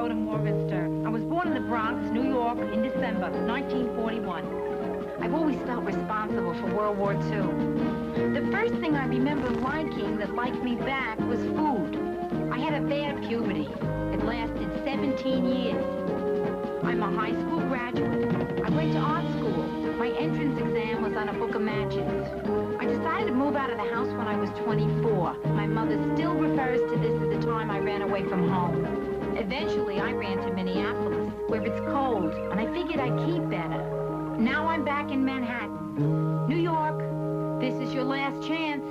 Rhoda Morgenstern. I was born in the Bronx, New York, in December 1941. I've always felt responsible for World War II. The first thing I remember liking that liked me back was food. I had a bad puberty. It lasted 17 years. I'm a high school graduate. I went to art school. My entrance exam was on a book of matches. I decided to move out of the house when I was 24. My mother still refers to this as the time I ran away from home. Eventually, I ran to Minneapolis, where it's cold, and I figured I'd keep better. Now I'm back in Manhattan. New York, this is your last chance.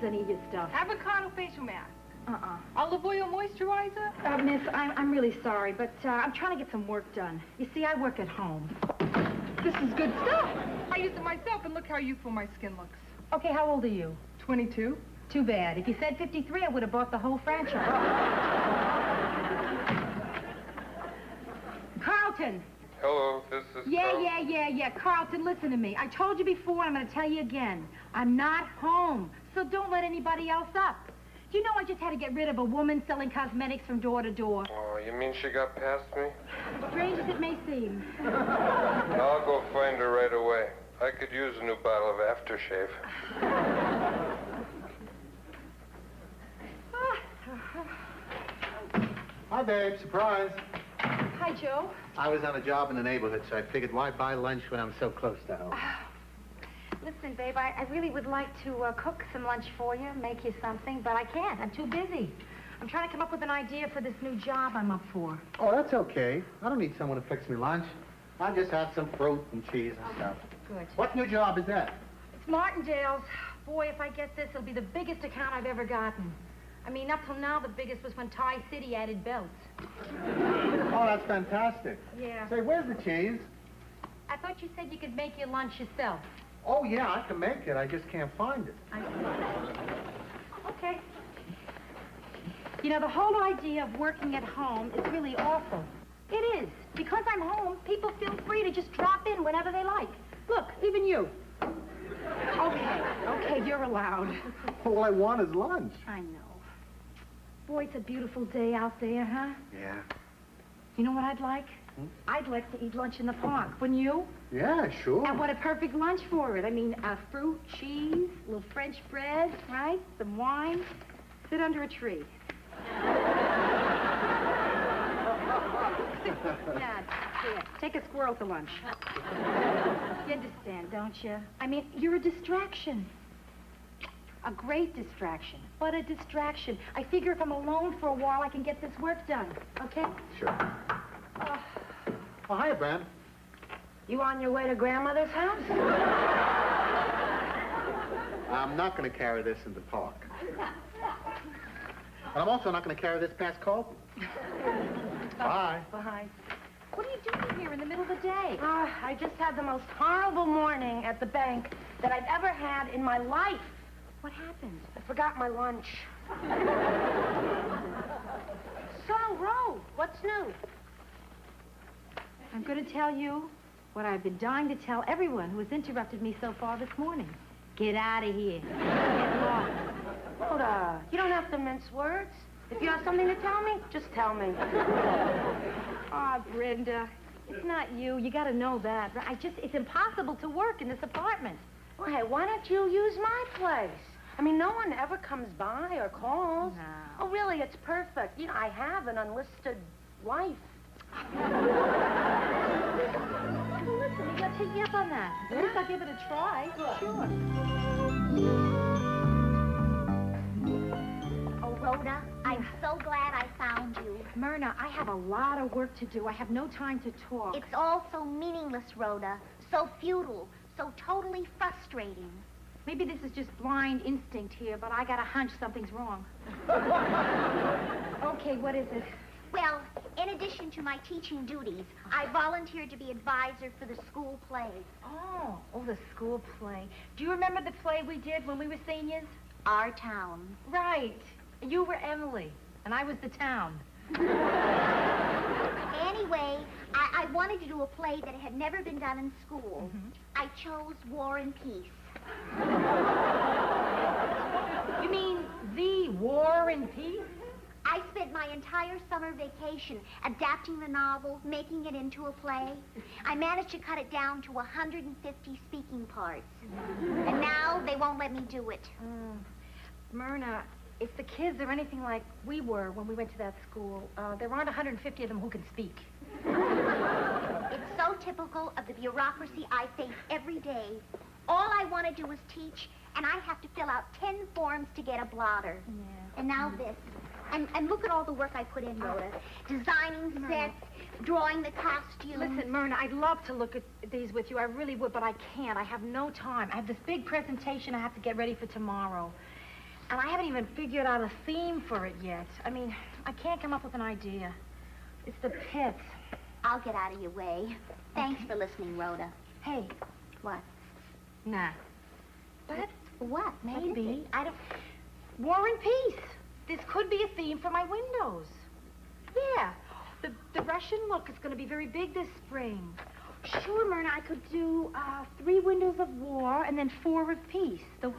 Any of your stuff. Avocado facial mask. Uh-uh. Olive oil moisturizer. Miss, I'm really sorry, but I'm trying to get some work done. You see, I work at home. This is good stuff. I use it myself, and look how youthful my skin looks. Okay, how old are you? 22. Too bad. If you said 53, I would have bought the whole franchise. Carlton! Hello, this is Yeah. Carlton, listen to me. I told you before, I'm going to tell you again. I'm not home, so don't let anybody else up. Do you know I just had to get rid of a woman selling cosmetics from door to door? Oh, you mean she got past me? Strange as it may seem. I'll go find her right away. I could use a new bottle of aftershave. Hi, babe. Surprise. Hi, Joe. I was on a job in the neighborhood, so I figured why buy lunch when I'm so close to home. Listen, babe, I really would like to cook some lunch for you, make you something, but I can't. I'm too busy. I'm trying to come up with an idea for this new job I'm up for. Oh, that's okay. I don't need someone to fix me lunch. I'll just have some fruit and cheese and stuff. Good. What new job is that? It's Martindale's. Boy, if I get this, it'll be the biggest account I've ever gotten. I mean, up till now, the biggest was when Tie City added belts. Oh, that's fantastic. Yeah. Say, where's the cheese? I thought you said you could make your lunch yourself. Oh, yeah, I can make it. I just can't find it. Okay. You know, the whole idea of working at home is really awful. It is. Because I'm home, people feel free to just drop in whenever they like. Look, even you. Okay, you're allowed. All I want is lunch. I know. Boy, it's a beautiful day out there, huh? Yeah. You know what I'd like? I'd like to eat lunch in the park, wouldn't you? Yeah, sure. And what a perfect lunch for it. I mean, fruit, cheese, a little French bread, right? Some wine. Sit under a tree. Yeah, take a squirrel to lunch. You understand, don't you? I mean, you're a distraction. A great distraction, but a distraction. I figure if I'm alone for a while, I can get this work done, okay? Sure. Oh, hiya, Bran. You on your way to Grandmother's house? I'm not going to carry this in the park. But I'm also not going to carry this past Colton. Bye. Bye. What are you doing here in the middle of the day? I just had the most horrible morning at the bank that I've ever had in my life. What happened? I forgot my lunch. So, Ro, what's new? I'm going to tell you what I've been dying to tell everyone who has interrupted me so far this morning. Get out of here. Get lost. Rhoda, you don't have to mince words. If you have something to tell me, just tell me. Brenda, it's not you. You got to know that. It's impossible to work in this apartment. Well, hey, why don't you use my place? I mean, no one ever comes by or calls. No. Oh, really, it's perfect. You know, I have an unlisted life. Well, listen, you got to take me up on that. At least I'll give it a try. Sure. Oh, Rhoda, I'm so glad I found you. Myrna, I have a lot of work to do. I have no time to talk. It's all so meaningless, Rhoda. So futile. So totally frustrating. Maybe this is just blind instinct here, but I got a hunch something's wrong. Okay, what is it? Well, in addition to my teaching duties, I volunteered to be advisor for the school play. Oh, the school play. Do you remember the play we did when we were seniors? our town. Right. You were Emily, and I was the town. Anyway, I wanted to do a play that had never been done in school. I chose War and Peace. You mean the War and Peace? I spent my entire summer vacation adapting the novel, making it into a play. I managed to cut it down to 150 speaking parts. And now they won't let me do it. Myrna, if the kids are anything like we were when we went to that school, there aren't 150 of them who can speak. It's so typical of the bureaucracy I face every day. All I want to do is teach, and I have to fill out 10 forms to get a blotter. Yeah. And now this. And look at all the work I put in, Rhoda. Designing sets, drawing the costumes. Listen, Myrna, I'd love to look at these with you. I really would, but I can't. I have no time. I have this big presentation I have to get ready for tomorrow. And I haven't even figured out a theme for it yet. I mean, I can't come up with an idea. It's the pits. I'll get out of your way. Thanks for listening, Rhoda. Hey. What? Nah. But What? maybe. What is it? I don't... War and Peace. This could be a theme for my windows. Yeah. The Russian look is going to be very big this spring. Sure, Myrna, I could do 3 windows of war and then 4 of peace. The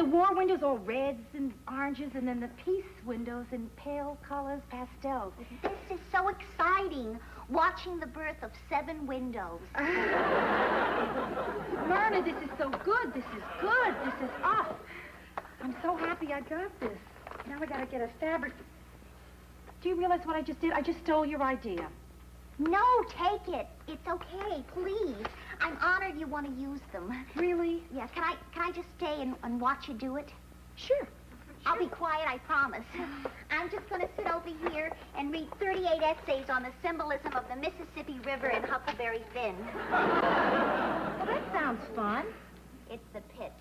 war windows all reds and oranges, and then the peace windows in pale colors, pastels. This is so exciting, watching the birth of 7 windows. Myrna, this is so good. This is good. This is us. I'm so happy I got this. Now I gotta get a fabric. Do you realize what I just did? I just stole your idea. No, take it. It's okay, please. I'm honored you want to use them. Really? Yes, can I just stay and watch you do it? Sure. I'll be quiet, I promise. I'm just going to sit over here and read 38 essays on the symbolism of the Mississippi River and Huckleberry Finn. Well, that sounds fun. It's the pits.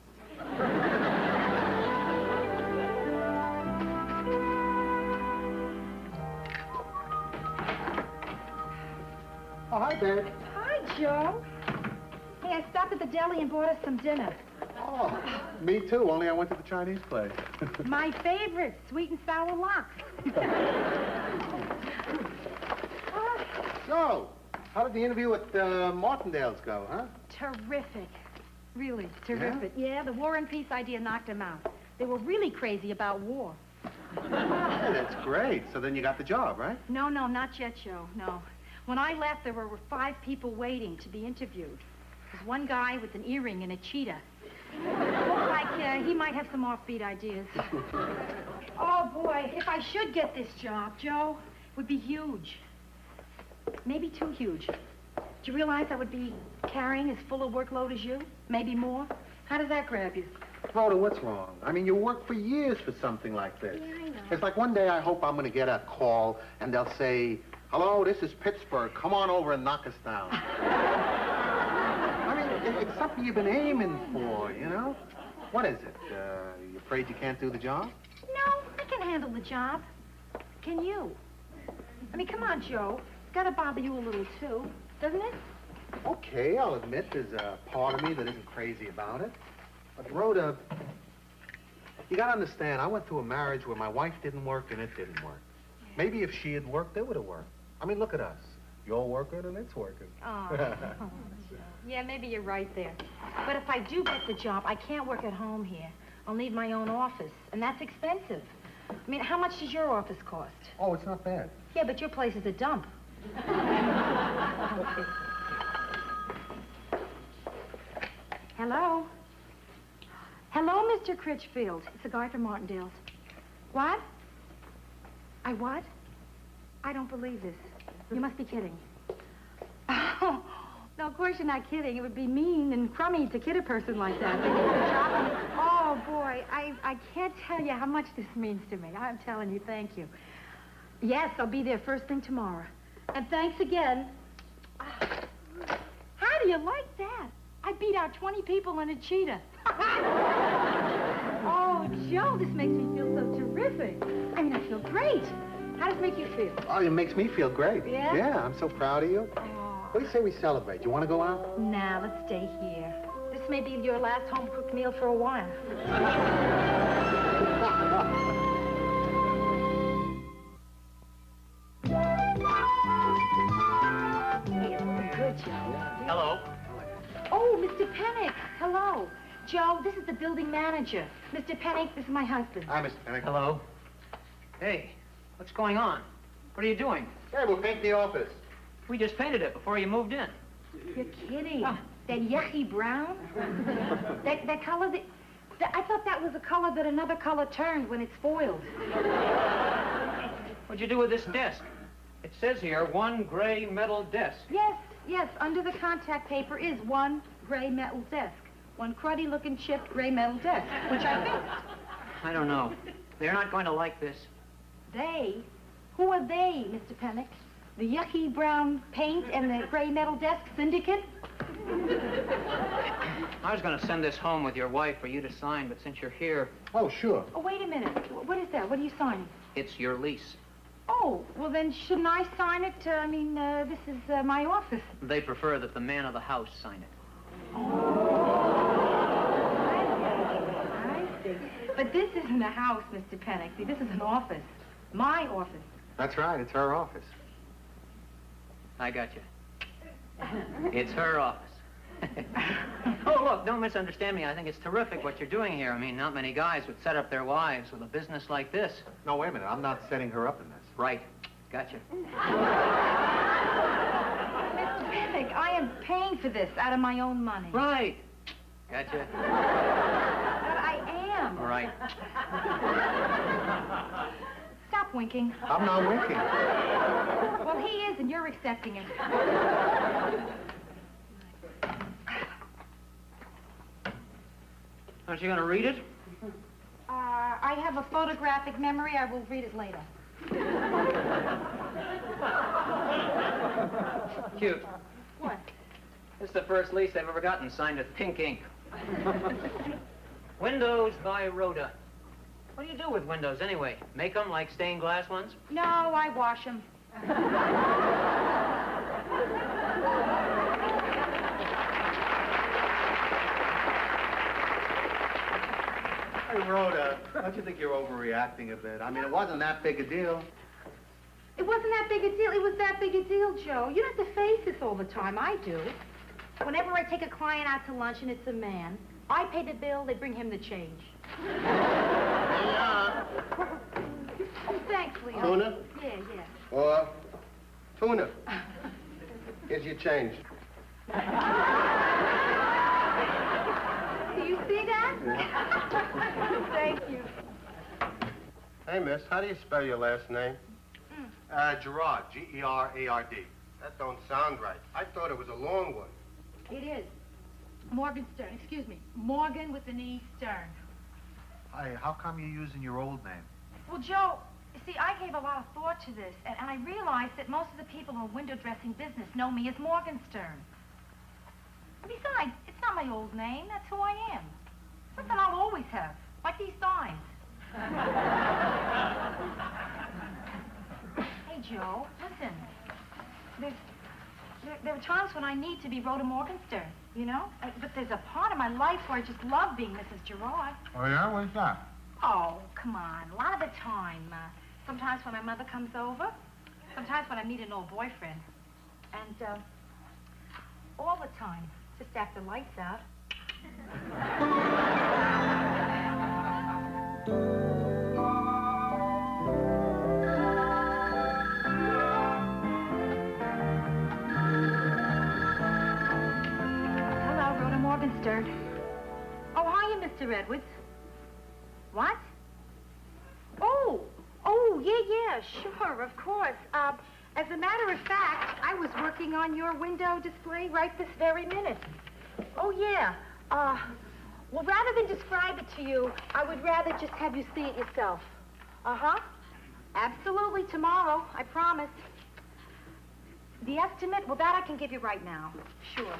Oh, hi, babe. Hi, Joe. Hey, I stopped at the deli and bought us some dinner. Oh, me too, only I went to the Chinese place. My favorite, sweet and sour lox. So, how did the interview with Martindale's go, huh? Terrific. Really, terrific. Yeah, the War and Peace idea knocked them out. They were really crazy about war. Hey, that's great. So then you got the job, right? No, not yet, Joe, no. When I left, there were 5 people waiting to be interviewed. There's one guy with an earring and a cheetah. Looks like he might have some offbeat ideas. Oh, boy, if I should get this job, Joe, it would be huge. Maybe too huge. Do you realize I would be carrying as full a workload as you? Maybe more? How does that grab you? Rhoda, what's wrong? I mean, you worked for years for something like this. Yeah, I know. It's like one day I hope I'm going to get a call and they'll say, "Hello, this is Pittsburgh. Come on over and knock us down." I mean, it's something you've been aiming for, you know? What is it? You afraid you can't do the job? No, I can handle the job. Can you? I mean, come on, Joe. It's got to bother you a little, too, doesn't it? Okay, I'll admit there's a part of me that isn't crazy about it. But, Rhoda, you got to understand, I went through a marriage where my wife didn't work and it didn't work. Maybe if she had worked, it would have worked. I mean, look at us. You're working and it's working. Oh, yeah, maybe you're right there. But if I do get the job, I can't work at home here. I'll need my own office, and that's expensive. I mean, how much does your office cost? Oh, it's not bad. Yeah, but your place is a dump. Hello? Hello, Mr. Critchfield. It's a guy from Martindale's. What? I what? I don't believe this. You must be kidding. Oh, no, of course you're not kidding. It would be mean and crummy to kid a person like that. Oh, boy, I can't tell you how much this means to me. I'm telling you, thank you. Yes, I'll be there first thing tomorrow. And thanks again. How do you like that? I beat out 20 people in a cheetah. Oh, Joe, this makes me feel so terrific. I mean, I feel great. How does it make you feel? Oh, it makes me feel great. Yeah? Yeah, I'm so proud of you. Oh. What do you say we celebrate? You want to go out? Nah, let's stay here. This may be your last home-cooked meal for a while. Pennick, hello. Joe, this is the building manager. Mr. Pennick, this is my husband. Hi, Mr. Pennick. Hello. Hey, what's going on? What are you doing? Hey, we'll paint the office. We just painted it before you moved in. You're kidding. That yucky brown? that color I thought that was a color that another color turned when it spoiled. What'd you do with this desk? It says here, one gray metal desk. Yes, under the contact paper is one gray metal desk. One cruddy-looking chipped gray metal desk, which I fixed. I don't know. They're not going to like this. They? Who are they, Mr. Pennick? The yucky brown paint and the gray metal desk syndicate? I was going to send this home with your wife for you to sign, but since you're here... Oh, sure. Oh, wait a minute. What is that? What are you signing? It's your lease. Oh, well then shouldn't I sign it? This is my office. They prefer that the man of the house sign it. I see. But this isn't a house, Mr. Pennick. See, this is an office. My office. That's right, it's her office. I got you. It's her office. Oh, look, don't misunderstand me. I think it's terrific what you're doing here. I mean, not many guys would set up their wives with a business like this. No, wait a minute. I'm not setting her up in this. Right. Gotcha. Mr. Pennick, I am paying for this out of my own money. Right. Gotcha. But I am. All right. Stop winking. I'm not winking. Well, he is, and you're accepting it. Aren't you going to read it? I have a photographic memory. I will read it later. Cute. What? This is the first lease I've ever gotten signed with pink ink. Windows by Rhoda. What do you do with windows, anyway? Make them like stained glass ones? No, I wash them. Hey, Rhoda, don't you think you're overreacting a bit? I mean, it wasn't that big a deal. It wasn't that big a deal. It was that big a deal, Joe. You don't have to face this all the time. I do. Whenever I take a client out to lunch and it's a man, I pay the bill, they bring him the change. Oh, thanks, Leo. Tuna? Yeah. Or tuna. Here's your change. Do you see that? Thank you. Hey, miss, how do you spell your last name? Gerard, G-E-R-A-R-D. That don't sound right. I thought it was a long one. It is. Morgan Stern. Excuse me. Morgan with an E, Stern. Hey, how come you're using your old name? Well, Joe, you see, I gave a lot of thought to this, and I realized that most of the people in the window dressing business know me as Morgan Stern. Besides, it's not my old name. That's who I am. Something I'll always have, like these signs. Hey, Joe, listen. There are times when I need to be Rhoda Morgenstern, you know? But there's a part of my life where I just love being Mrs. Gerard. Oh, yeah? When's that? Oh, come on. A lot of the time. Sometimes when my mother comes over. Sometimes when I meet an old boyfriend. And, all the time. Just after lights out. Hello, Rhoda Morgenstern. Oh, hiya, Mr. Edwards. What? Oh, yeah, sure, of course. As a matter of fact, I was working on your window display right this very minute. Oh, yeah. Well, rather than describe it to you, I would rather just have you see it yourself. Uh-huh. Absolutely, tomorrow, I promise. The estimate, well, that I can give you right now. Sure.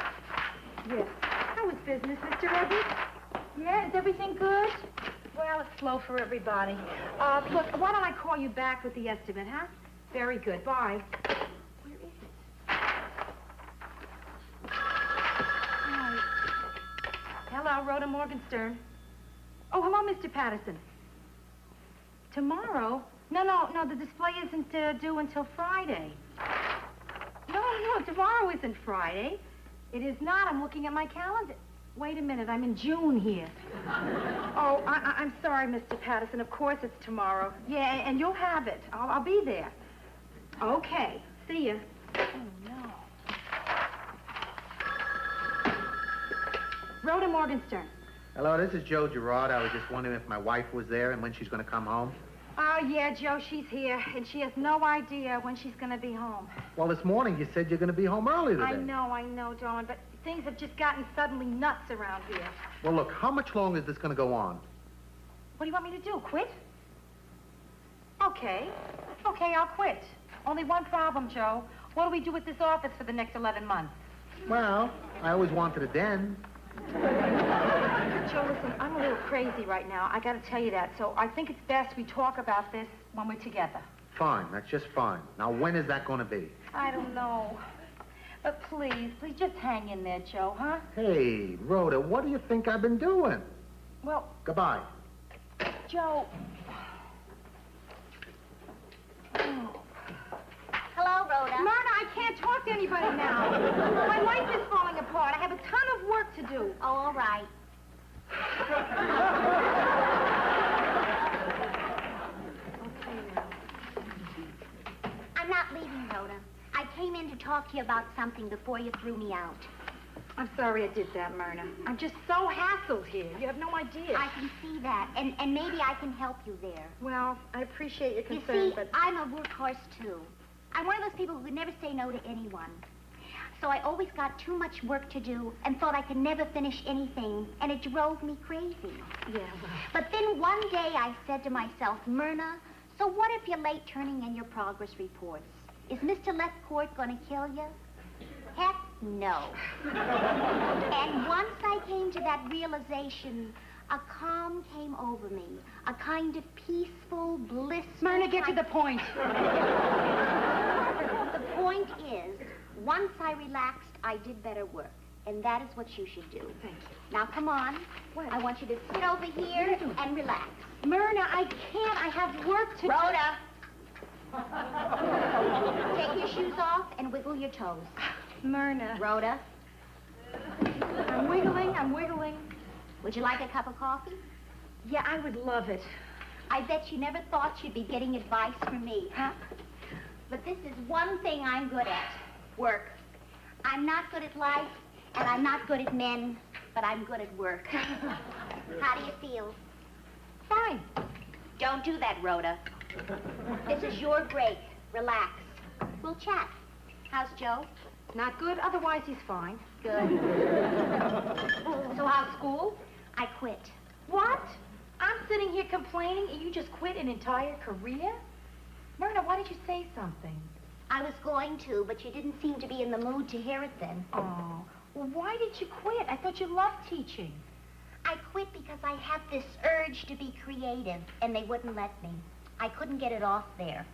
Yes. How was business, Mr. Edwards? Yeah, is everything good? Well, it's slow for everybody. Look, why don't I call you back with the estimate, huh? Very good. Bye. Where is it? Oh. Hello, Rhoda Morgenstern. Oh, hello, Mr. Patterson. Tomorrow? No, the display isn't due until Friday. No, tomorrow isn't Friday. It is not. I'm looking at my calendar. Wait a minute, I'm in June here. Oh, I'm sorry, Mr. Patterson. Of course it's tomorrow. Yeah, and you'll have it. I'll be there. Okay, see ya. Oh, no. Rhoda Morgenstern. Hello, this is Joe Gerard. I was just wondering if my wife was there and when she's going to come home. Oh, yeah, Joe, she's here, and she has no idea when she's going to be home. Well, this morning you said you're going to be home early today. I know, darling, but things have just gotten suddenly nuts around here. Well, look, how much longer is this going to go on? What do you want me to do, quit? Okay, I'll quit. Only one problem, Joe. What do we do with this office for the next 11 months? Well, I always wanted a den. Joe, listen, I'm a little crazy right now. I gotta tell you that. So I think it's best we talk about this when we're together. Fine, that's just fine. Now, when is that going to be? I don't know. But please just hang in there, Joe, huh? Hey, Rhoda, what do you think I've been doing? Well... Goodbye. Joe... Hello, Rhoda. Myrna, I can't talk to anybody now. My life is falling apart. I have a ton of work to do. Oh, all right. Okay, now. I'm not leaving, Rhoda. I came in to talk to you about something before you threw me out. I'm sorry I did that, Myrna. I'm just so hassled here. You have no idea. I can see that, and maybe I can help you there. Well, I appreciate your You concern, see, but... I'm a workhorse, too. I'm one of those people who would never say no to anyone. So I always got too much work to do and thought I could never finish anything, and it drove me crazy. Yeah, well... But then one day I said to myself, Myrna, so what if you're late turning in your progress reports? Is Mr. Lethcourt going to kill you? Heck, no. And once I came to that realization, a calm came over me, a kind of peaceful, blissful... Myrna, get to the point. The point is, once I relaxed, I did better work. And that is what you should do. Thank you. Now, come on. What? I want you to sit over here and relax. Myrna, I can't. I have work to do. Rhoda! Take your shoes off and wiggle your toes. Myrna. Rhoda, I'm wiggling. would you like a cup of coffee? Yeah, I would love it. I bet you never thought you'd be getting advice from me. Huh? But this is one thing I'm good at. Work. I'm not good at life, and I'm not good at men, but I'm good at work. How do you feel? Fine. Don't do that, Rhoda. This is your break. Relax. We'll chat. How's Joe? Not good, otherwise he's fine. Good. So how's school? I quit. What? I'm sitting here complaining and you just quit an entire career? Myrna, why did you say something? I was going to, but you didn't seem to be in the mood to hear it then. Oh, well, why did you quit? I thought you loved teaching. I quit because I had this urge to be creative, and they wouldn't let me. I couldn't get it off there.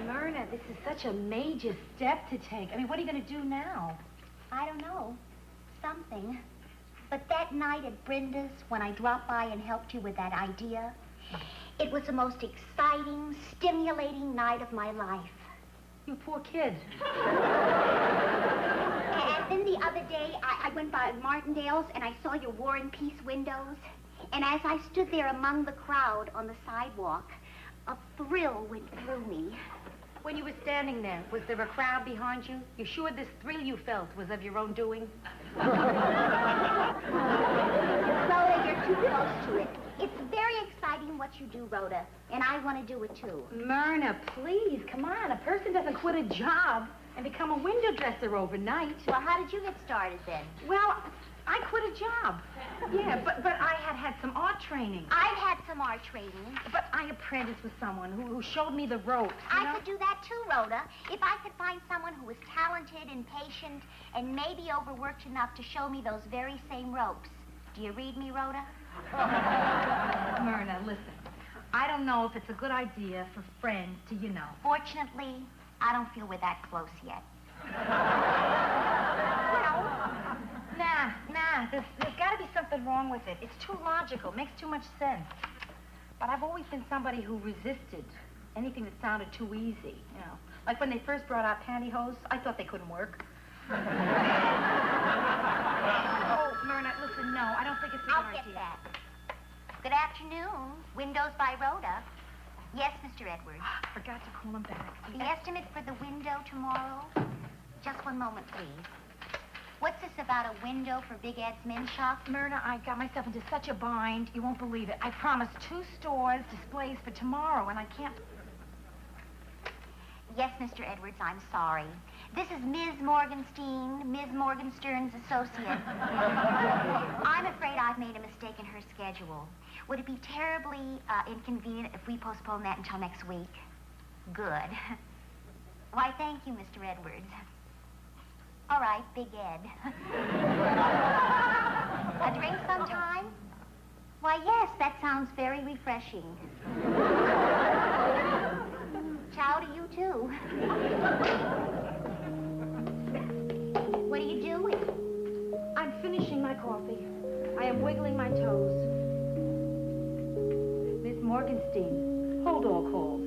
Myrna, this is such a major step to take. I mean, what are you going to do now? I don't know. Something. But that night at Brenda's, when I dropped by and helped you with that idea, it was the most exciting, stimulating night of my life. You poor kid. And then the other day, I went by Martindale's and I saw your War and Peace windows. And as I stood there among the crowd on the sidewalk, a thrill went through me. When you were standing there, was there a crowd behind you? You sure this thrill you felt was of your own doing? Rhoda, you're too close to it. It's very exciting what you do, Rhoda, and I want to do it too. Myrna, please, come on. A person doesn't quit a job and become a window dresser overnight. Well, how did you get started then? Well, I quit a job. Yeah, but I had some art training. I've had some art training. But I apprenticed with someone who showed me the ropes. I could do that too, Rhoda, if I could find someone who was talented and patient and maybe overworked enough to show me those very same ropes. Do you read me, Rhoda? Myrna, listen. I don't know if it's a good idea for friends to, Fortunately, I don't feel we're that close yet. Nah. There's got to be something wrong with it. It's too logical. Makes too much sense. But I've always been somebody who resisted anything that sounded too easy, Like when they first brought out pantyhose, I thought they couldn't work. Oh, Myrna, listen, no, I don't think it's a good I'll idea. get that. Good afternoon. Windows by Rhoda. Yes, Mr. Edwards. Forgot to call him back. The estimate for the window tomorrow? Just one moment, please. What's this about a window for Big Ed's men's shop? Myrna, I got myself into such a bind, you won't believe it. I promised 2 stores displays for tomorrow, and I can't... Yes, Mr. Edwards, I'm sorry. This is Ms. Morgenstein, Ms. Morgenstern's associate. I'm afraid I've made a mistake in her schedule. Would it be terribly inconvenient if we postpone that until next week? Good. Why, thank you, Mr. Edwards. All right, Big Ed. A drink sometime? Why, yes, that sounds very refreshing. Ciao to you, too. What are you doing? I'm finishing my coffee. I am wiggling my toes. Miss Morgenstein, hold all calls.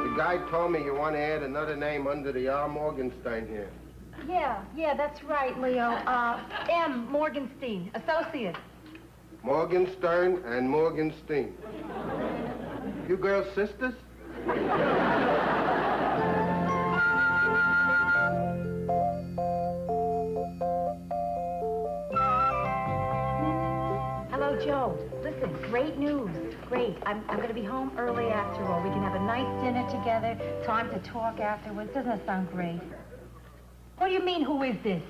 The guy told me you want to add another name under the R. Morgenstein here. Yeah, that's right, Leo. M. Morgenstein, associate. Morgenstern and Morgenstein. You girls sisters? Hello, Joe. Listen, great news. Great. I'm going to be home early after all. We can have a nice dinner together, time to talk afterwards. Doesn't that sound great? What do you mean, who is this?